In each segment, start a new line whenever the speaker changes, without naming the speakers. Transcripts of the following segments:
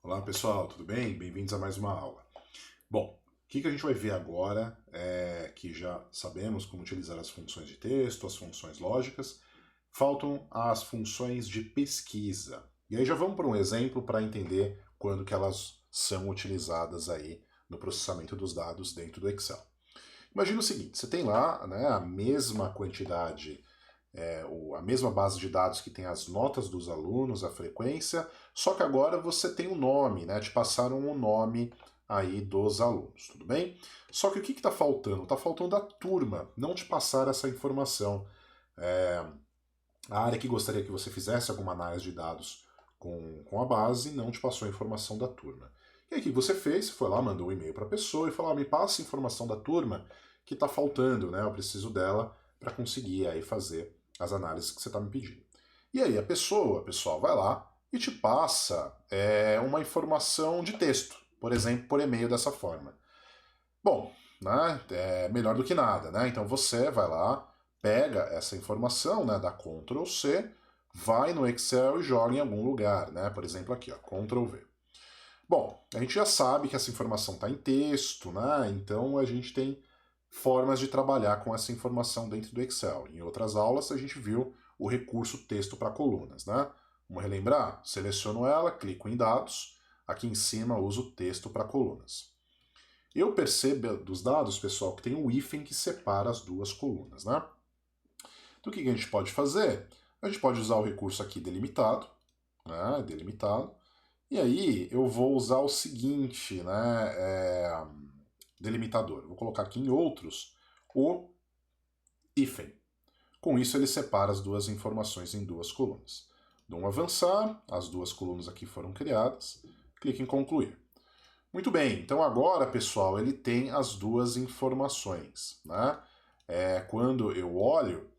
Olá pessoal, tudo bem? Bem-vindos a mais uma aula. Bom, o que a gente vai ver agora é que já sabemos como utilizar as funções de texto, as funções lógicas, faltam as funções de pesquisa. E aí já vamos para um exemplo para entender quando que elas são utilizadas aí no processamento dos dados dentro do Excel. Imagina o seguinte, você tem lá, né, a mesma quantidade, a mesma base de dados que tem as notas dos alunos, a frequência, só que agora você tem um nome, né, te passaram um nome aí dos alunos, tudo bem? Só que o que está faltando? Está faltando a turma, não te passar essa informação. É, a área que gostaria que você fizesse alguma análise de dados com a base não te passou a informação da turma. E aí o que você fez? Você foi lá, mandou um e-mail para a pessoa e falou: me passa a informação da turma que está faltando, né? Eu preciso dela para conseguir aí fazer as análises que você está me pedindo. E aí a pessoa, pessoal, vai lá e te passa uma informação de texto, por exemplo, por e-mail dessa forma. Bom, né, é melhor do que nada, né? Então você vai lá, pega essa informação, né, dá Ctrl C, vai no Excel e joga em algum lugar, né? Por exemplo aqui, ó, Ctrl V. Bom, a gente já sabe que essa informação está em texto, né? Então a gente tem formas de trabalhar com essa informação dentro do Excel. Em outras aulas a gente viu o recurso texto para colunas, né? Vamos relembrar? Seleciono ela, clico em dados, aqui em cima uso o texto para colunas. Eu percebo dos dados, pessoal, que tem um hífen que separa as duas colunas, né? Então o que a gente pode fazer? A gente pode usar o recurso aqui delimitado, né? Delimitado. E aí eu vou usar o seguinte, né? Delimitador. Vou colocar aqui em outros o hífen. Com isso ele separa as duas informações em duas colunas. Dou um avançar, as duas colunas aqui foram criadas, clique em concluir. Muito bem, então agora, pessoal, ele tem as duas informações, né? Quando eu olho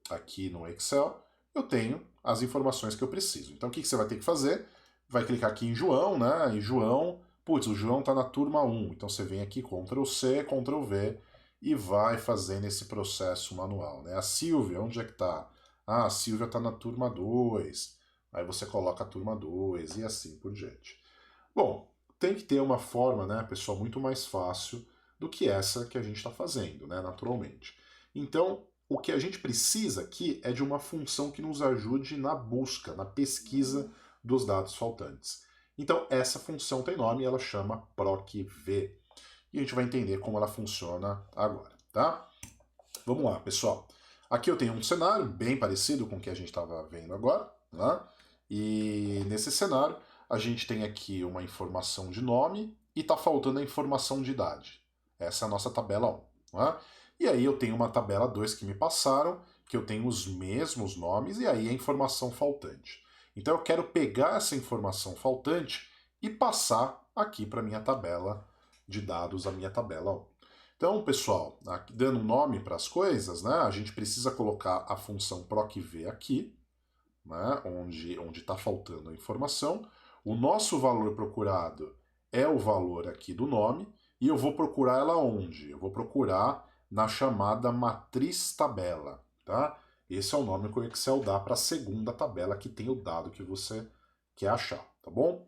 aqui no Excel, eu tenho as informações que eu preciso. Então o que você vai ter que fazer? Vai clicar aqui em João, né? Em João, putz, o João está na turma 1, então você vem aqui, Ctrl C, Ctrl V, e vai fazendo esse processo manual, né? A Silvia, onde é que está? Ah, a Silvia está na turma 2, aí você coloca a turma 2 e assim por diante. Bom, tem que ter uma forma, né, pessoal, muito mais fácil do que essa que a gente está fazendo, né, naturalmente. Então, o que a gente precisa aqui é de uma função que nos ajude na busca, na pesquisa dos dados faltantes. Então, essa função tem nome e ela chama procv. E a gente vai entender como ela funciona agora, tá? Vamos lá, pessoal. Aqui eu tenho um cenário bem parecido com o que a gente estava vendo agora, né? E nesse cenário a gente tem aqui uma informação de nome e está faltando a informação de idade. Essa é a nossa tabela 1. Né? E aí eu tenho uma tabela 2 que me passaram, que eu tenho os mesmos nomes e aí a informação faltante. Então eu quero pegar essa informação faltante e passar aqui para a minha tabela de dados, a minha tabela 1. Então, pessoal, aqui, dando nome para as coisas, né, a gente precisa colocar a função procv aqui, né, onde está faltando a informação. O nosso valor procurado é o valor aqui do nome, e eu vou procurar ela onde? Eu vou procurar na chamada matriz tabela. Tá? Esse é o nome que o Excel dá para a segunda tabela que tem o dado que você quer achar, tá bom?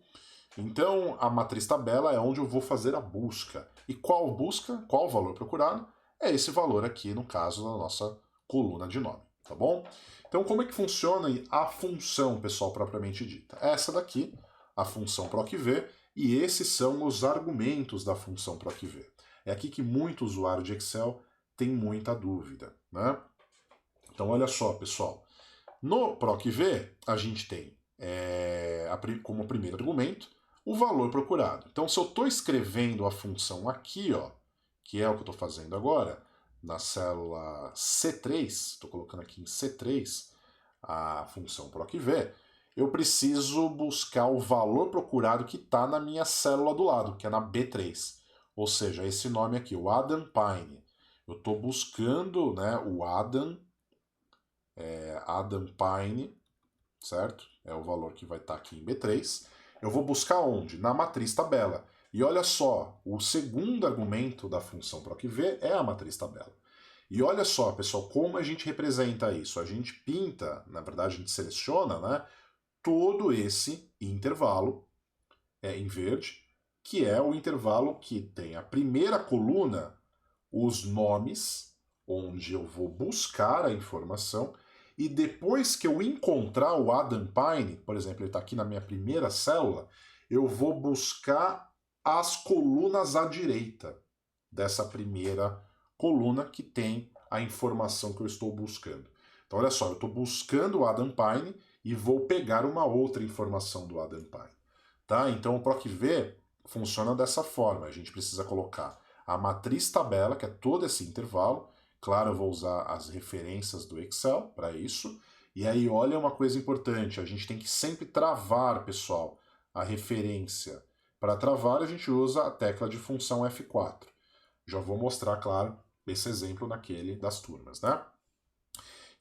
Então, a matriz tabela é onde eu vou fazer a busca. E qual busca, qual valor procurado? É esse valor aqui, no caso da nossa coluna de nome, tá bom? Então, como é que funciona a função, pessoal, propriamente dita? Essa daqui, a função procv, e esses são os argumentos da função procv. É aqui que muito usuário de Excel tem muita dúvida, né? Então, olha só, pessoal. No procv, a gente tem como primeiro argumento o valor procurado. Então, se eu estou escrevendo a função aqui, ó, que é o que eu estou fazendo agora, na célula C3, estou colocando aqui em C3 a função procv, eu preciso buscar o valor procurado que está na minha célula do lado, que é na B3. Ou seja, esse nome aqui, o Adam Pine. Eu estou buscando, né, o Adam Pine, certo? É o valor que vai estar aqui em B3. Eu vou buscar onde? Na matriz tabela. E olha só, o segundo argumento da função procv é a matriz tabela. E olha só, pessoal, como a gente representa isso. A gente pinta, na verdade a gente seleciona, né, todo esse intervalo em verde, que é o intervalo que tem a primeira coluna, os nomes, onde eu vou buscar a informação, e depois que eu encontrar o Adam Pine, por exemplo, ele está aqui na minha primeira célula, eu vou buscar as colunas à direita dessa primeira coluna que tem a informação que eu estou buscando. Então, olha só, eu estou buscando o Adam Pine e vou pegar uma outra informação do Adam Pine. Tá? Então, o PROC-V funciona dessa forma. A gente precisa colocar a matriz tabela, que é todo esse intervalo. Claro, eu vou usar as referências do Excel para isso. E aí, olha uma coisa importante, a gente tem que sempre travar, pessoal, a referência. Para travar, a gente usa a tecla de função F4. Já vou mostrar, claro, esse exemplo naquele das turmas, né?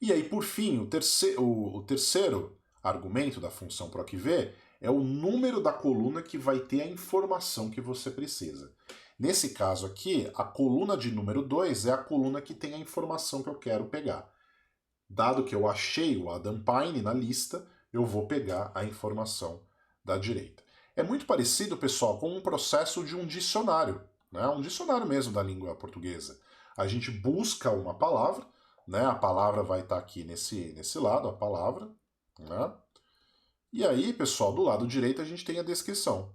E aí, por fim, o terceiro argumento da função PROC-V é o número da coluna que vai ter a informação que você precisa. Nesse caso aqui, a coluna de número 2 é a coluna que tem a informação que eu quero pegar. Dado que eu achei o Adam Pine na lista, eu vou pegar a informação da direita. É muito parecido, pessoal, com um processo de um dicionário, né? Um dicionário mesmo da língua portuguesa. A gente busca uma palavra, né? A palavra vai estar aqui nesse lado, a palavra, né? E aí, pessoal, do lado direito a gente tem a descrição.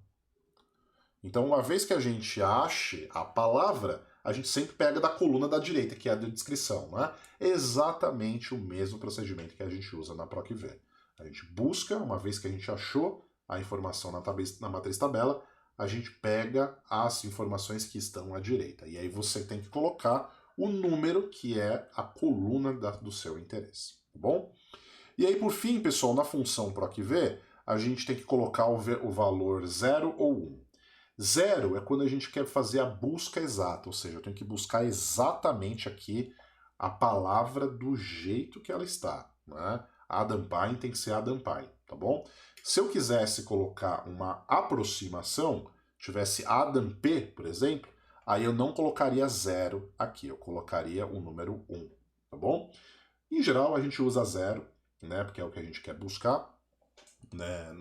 Então, uma vez que a gente ache a palavra, a gente sempre pega da coluna da direita, que é a da descrição, né? É exatamente o mesmo procedimento que a gente usa na PROC-V. A gente busca, uma vez que a gente achou a informação na matriz tabela, a gente pega as informações que estão à direita. E aí você tem que colocar o número que é a coluna do seu interesse, tá bom? E aí, por fim, pessoal, na função PROC-V, a gente tem que colocar o valor 0 ou 1. 0 é quando a gente quer fazer a busca exata, ou seja, eu tenho que buscar exatamente aqui a palavra do jeito que ela está, né? Adam Pine tem que ser Adam Pine, tá bom? Se eu quisesse colocar uma aproximação, tivesse Adam P, por exemplo, aí eu não colocaria 0 aqui, eu colocaria o número 1, tá bom? Em geral, a gente usa 0, né, porque é o que a gente quer buscar, né,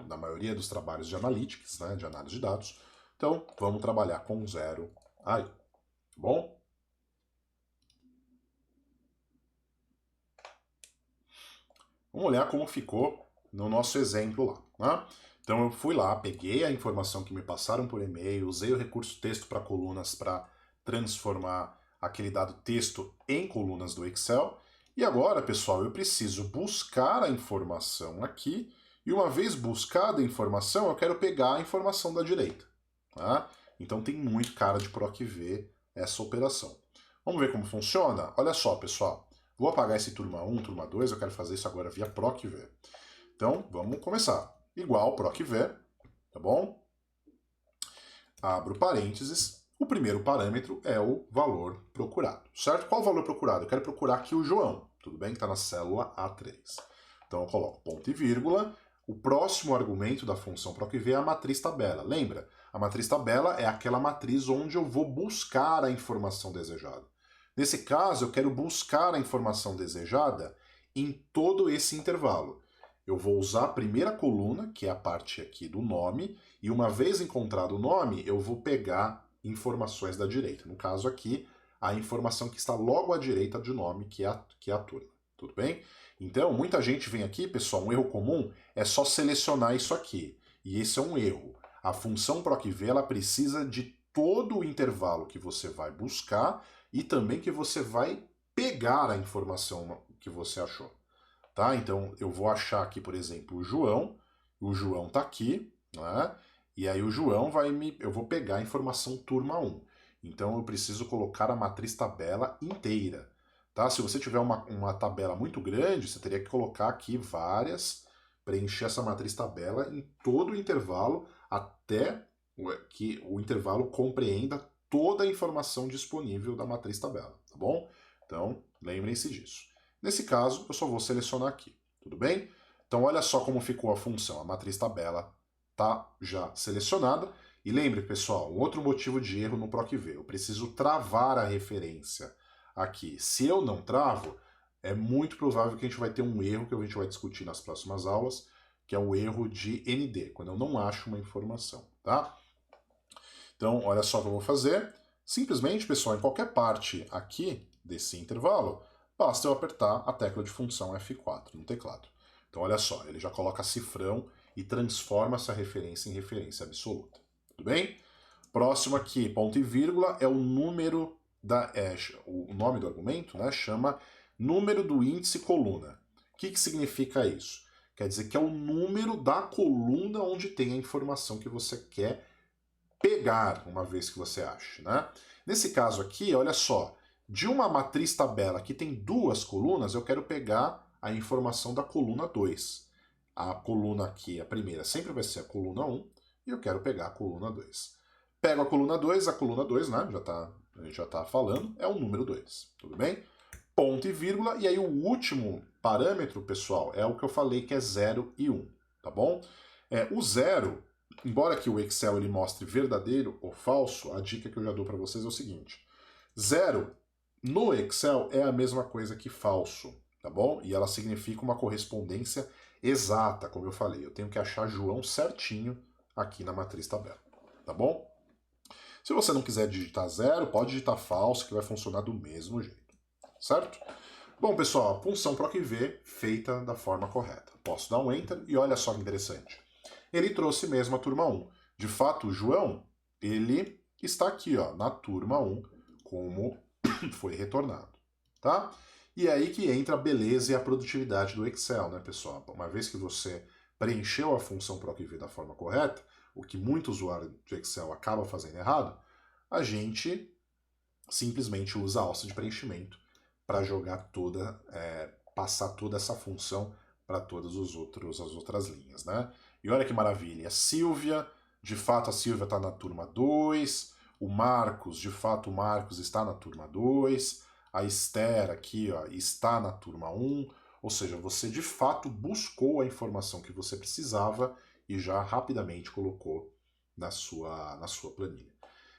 na maioria dos trabalhos de analytics, né, de análise de dados. Então, vamos trabalhar com 0 aí, tá bom? Vamos olhar como ficou no nosso exemplo lá, né? Então, eu fui lá, peguei a informação que me passaram por e-mail, usei o recurso texto para colunas para transformar aquele dado texto em colunas do Excel. E agora, pessoal, eu preciso buscar a informação aqui. E uma vez buscada a informação, eu quero pegar a informação da direita. Tá? Então tem muito cara de PROC-V essa operação. Vamos ver como funciona? Olha só, pessoal. Vou apagar esse turma 1, turma 2, eu quero fazer isso agora via PROC-V. Então, vamos começar. Igual PROC-V, tá bom? Abro parênteses. O primeiro parâmetro é o valor procurado, certo? Qual o valor procurado? Eu quero procurar aqui o João, tudo bem? Que está na célula A3. Então eu coloco ponto e vírgula. O próximo argumento da função PROC-V é a matriz tabela. Lembra? A matriz tabela é aquela matriz onde eu vou buscar a informação desejada. Nesse caso, eu quero buscar a informação desejada em todo esse intervalo. Eu vou usar a primeira coluna, que é a parte aqui do nome, e uma vez encontrado o nome, eu vou pegar informações da direita. No caso aqui, a informação que está logo à direita de nome, que é a turma. Tudo bem? Então, muita gente vem aqui, pessoal, um erro comum é só selecionar isso aqui. E esse é um erro. A função PROC-V, ela precisa de todo o intervalo que você vai buscar e também que você vai pegar a informação que você achou. Tá? Então, eu vou achar aqui, por exemplo, o João está aqui, né? E aí o João eu vou pegar a informação turma 1. Então, eu preciso colocar a matriz tabela inteira. Tá? Se você tiver uma tabela muito grande, você teria que colocar aqui preencher essa matriz tabela em todo o intervalo, até que o intervalo compreenda toda a informação disponível da matriz tabela, tá bom? Então, lembrem-se disso. Nesse caso, eu só vou selecionar aqui, tudo bem? Então, olha só como ficou a função. A matriz tabela está já selecionada. E lembre, pessoal, um outro motivo de erro no PROC-V. Eu preciso travar a referência aqui. Se eu não travo, é muito provável que a gente vai ter um erro que a gente vai discutir nas próximas aulas, que é o erro de ND, quando eu não acho uma informação, tá? Então, olha só o que eu vou fazer. Simplesmente, pessoal, em qualquer parte aqui desse intervalo, basta eu apertar a tecla de função F4 no teclado. Então, olha só, ele já coloca cifrão e transforma essa referência em referência absoluta. Tudo bem? Próximo aqui, ponto e vírgula, é o número o nome do argumento, né, chama número do índice coluna. O que significa isso? Quer dizer que é o número da coluna onde tem a informação que você quer pegar, uma vez que você ache, né? Nesse caso aqui, olha só, de uma matriz tabela que tem duas colunas, eu quero pegar a informação da coluna 2. A coluna aqui, a primeira, sempre vai ser a coluna 1, e eu quero pegar a coluna 2. Pego a coluna 2, né? A gente já está falando, é o número 2, tudo bem? Ponto e vírgula, e aí o último parâmetro, pessoal, é o que eu falei que é 0 e 1, tá bom? O 0, embora que o Excel ele mostre verdadeiro ou falso, a dica que eu já dou para vocês é o seguinte: 0 no Excel é a mesma coisa que falso, tá bom? E ela significa uma correspondência exata, como eu falei. Eu tenho que achar João certinho aqui na matriz tabela, tá bom? Se você não quiser digitar 0, pode digitar falso, que vai funcionar do mesmo jeito, certo? Bom, pessoal, a função PROC-V feita da forma correta. Posso dar um Enter e olha só que interessante. Ele trouxe mesmo a turma 1. De fato, o João, ele está aqui, ó, na turma 1, como foi retornado, tá? E é aí que entra a beleza e a produtividade do Excel, né, pessoal? Uma vez que você preencheu a função PROC-V da forma correta, o que muito usuário de Excel acaba fazendo errado, a gente simplesmente usa a alça de preenchimento para jogar passar toda essa função para todas as outras linhas, né? E olha que maravilha, a Silvia, de fato a Silvia está na turma 2, o Marcos, de fato o Marcos está na turma 2, a Esther aqui, ó, está na turma 1, ou seja, você de fato buscou a informação que você precisava e já rapidamente colocou na sua planilha.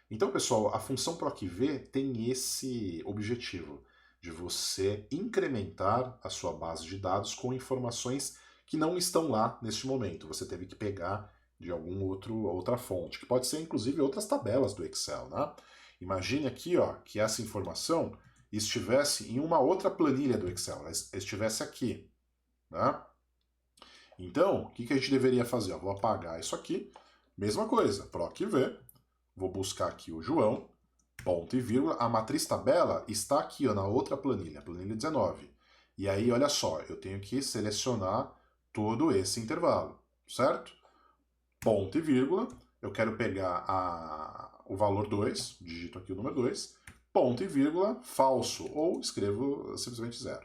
Então, pessoal, a função PROC-V tem esse objetivo de você incrementar a sua base de dados com informações que não estão lá neste momento. Você teve que pegar de outra fonte, que pode ser inclusive outras tabelas do Excel, né? Imagine aqui, ó, que essa informação estivesse em uma outra planilha do Excel, ela estivesse aqui, né? Então, o que a gente deveria fazer? Eu vou apagar isso aqui, mesma coisa, PROC-V, vou buscar aqui o João, ponto e vírgula, a matriz tabela está aqui, ó, na outra planilha, planilha 19. E aí, olha só, eu tenho que selecionar todo esse intervalo, certo? Ponto e vírgula, eu quero pegar o valor 2, digito aqui o número 2, ponto e vírgula, falso, ou escrevo simplesmente 0.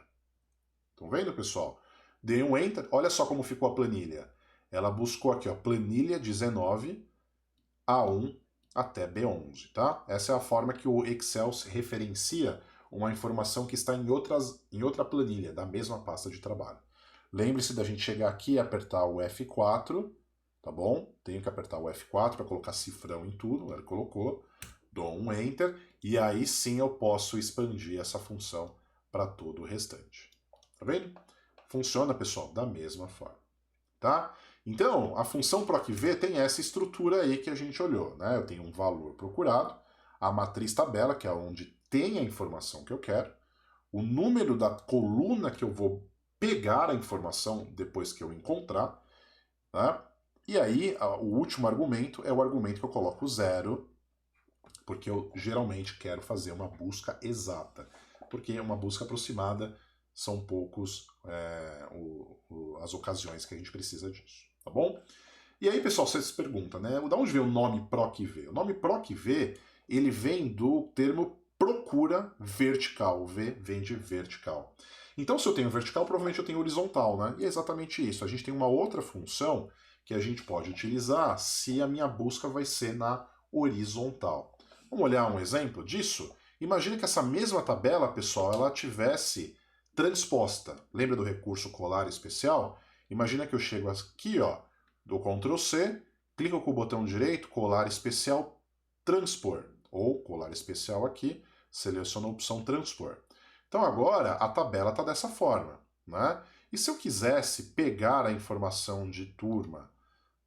Estão vendo, pessoal? Dei um Enter, olha só como ficou a planilha. Ela buscou aqui, ó, planilha 19, A1 até B11, tá? Essa é a forma que o Excel se referencia uma informação que está em outra planilha, da mesma pasta de trabalho. Lembre-se da gente chegar aqui e apertar o F4, tá bom? Tenho que apertar o F4 para colocar cifrão em tudo, ele colocou, dou um Enter, e aí sim eu posso expandir essa função para todo o restante. Tá vendo? Funciona, pessoal, da mesma forma, tá? Então, a função PROC-V tem essa estrutura aí que a gente olhou, né? Eu tenho um valor procurado, a matriz tabela, que é onde tem a informação que eu quero, o número da coluna que eu vou pegar a informação depois que eu encontrar, né? E aí, o último argumento é o argumento que eu coloco 0, porque eu geralmente quero fazer uma busca exata, porque uma busca aproximada são poucos as ocasiões que a gente precisa disso, tá bom? E aí, pessoal, você se pergunta, né? De onde vem o nome PROC-V? O nome PROC-V, ele vem do termo procura vertical. V vem de vertical. Então, se eu tenho vertical, provavelmente eu tenho horizontal, né? E é exatamente isso. A gente tem uma outra função que a gente pode utilizar se a minha busca vai ser na horizontal. Vamos olhar um exemplo disso? Imagina que essa mesma tabela, pessoal, ela tivesse transposta. Lembra do recurso colar especial? Imagina que eu chego aqui, ó, dou Ctrl C, clico com o botão direito, colar especial, transpor. Ou colar especial aqui, seleciono a opção transpor. Então agora a tabela está dessa forma, né? E se eu quisesse pegar a informação de turma,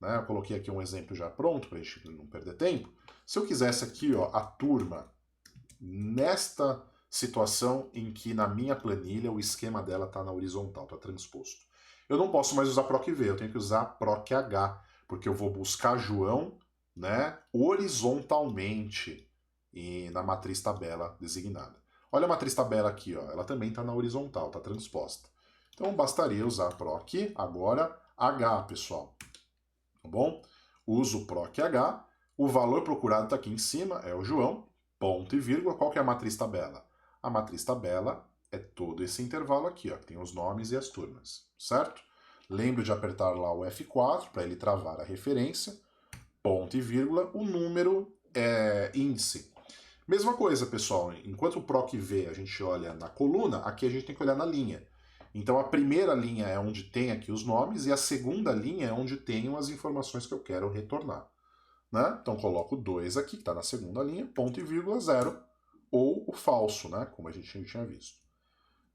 né, eu coloquei aqui um exemplo já pronto para a gente não perder tempo. Se eu quisesse aqui, ó, a turma nesta situação em que na minha planilha o esquema dela está na horizontal, está transposto. Eu não posso mais usar PROC-V, eu tenho que usar PROC-H, porque eu vou buscar João, né, horizontalmente e na matriz tabela designada. Olha a matriz tabela aqui, ó, ela também está na horizontal, está transposta. Então bastaria usar PROC, agora H, pessoal. Tá bom? Uso PROC-H, o valor procurado está aqui em cima, é o João, ponto e vírgula. Qual que é a matriz tabela? A matriz tabela é todo esse intervalo aqui, ó, que tem os nomes e as turmas, certo? Lembre de apertar lá o F4 para ele travar a referência, ponto e vírgula, o número é índice. Mesma coisa, pessoal, enquanto o PROC-V a gente olha na coluna, aqui a gente tem que olhar na linha. Então a primeira linha é onde tem aqui os nomes e a segunda linha é onde tenho as informações que eu quero retornar. Né? Então coloco 2 aqui, que está na segunda linha, ponto e vírgula 0, ou o falso, né? Como a gente tinha visto.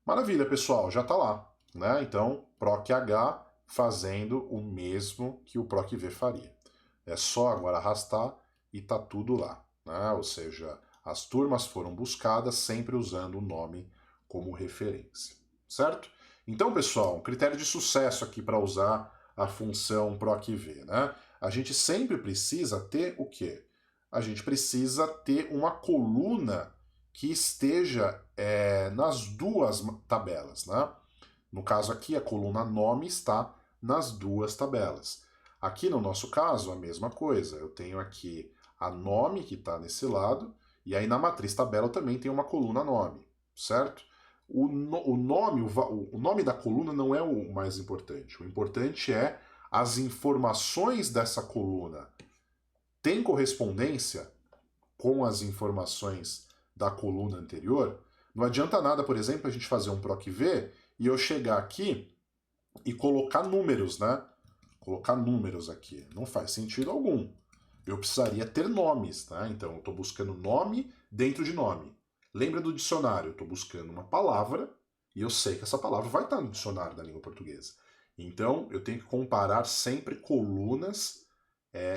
Maravilha, pessoal, já está lá. Né? Então, PROC-H fazendo o mesmo que o PROC-V faria. É só agora arrastar e está tudo lá. Né? Ou seja, as turmas foram buscadas sempre usando o nome como referência. Certo? Então, pessoal, um critério de sucesso aqui para usar a função PROC-V, né? A gente sempre precisa ter o quê? A gente precisa ter uma coluna que esteja nas duas tabelas, né? No caso aqui, a coluna nome está nas duas tabelas. Aqui no nosso caso, a mesma coisa. Eu tenho aqui a nome que está nesse lado, e aí na matriz tabela eu também tenho uma coluna nome, certo? O nome da coluna não é o mais importante. O importante é as informações dessa coluna têm correspondência com as informações da coluna anterior. Não adianta nada, por exemplo, a gente fazer um PROC-V e eu chegar aqui e colocar números, né? Colocar números aqui. Não faz sentido algum. Eu precisaria ter nomes, tá? Então eu estou buscando nome dentro de nome. Lembra do dicionário? Eu estou buscando uma palavra e eu sei que essa palavra vai estar no dicionário da língua portuguesa. Então eu tenho que comparar sempre colunas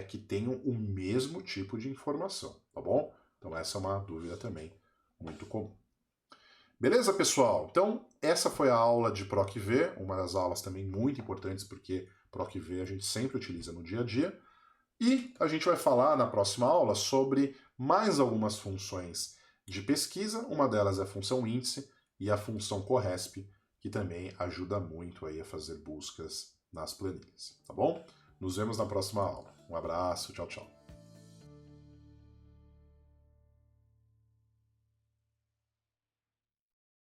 que tenham o mesmo tipo de informação, tá bom? Então essa é uma dúvida também muito comum. Beleza, pessoal? Então essa foi a aula de PROC-V, uma das aulas também muito importantes porque PROC-V a gente sempre utiliza no dia a dia. E a gente vai falar na próxima aula sobre mais algumas funções de pesquisa. Uma delas é a função índice e a função CORRESP, que também ajuda muito aí a fazer buscas nas planilhas, tá bom? Nos vemos na próxima aula. Um abraço, tchau, tchau.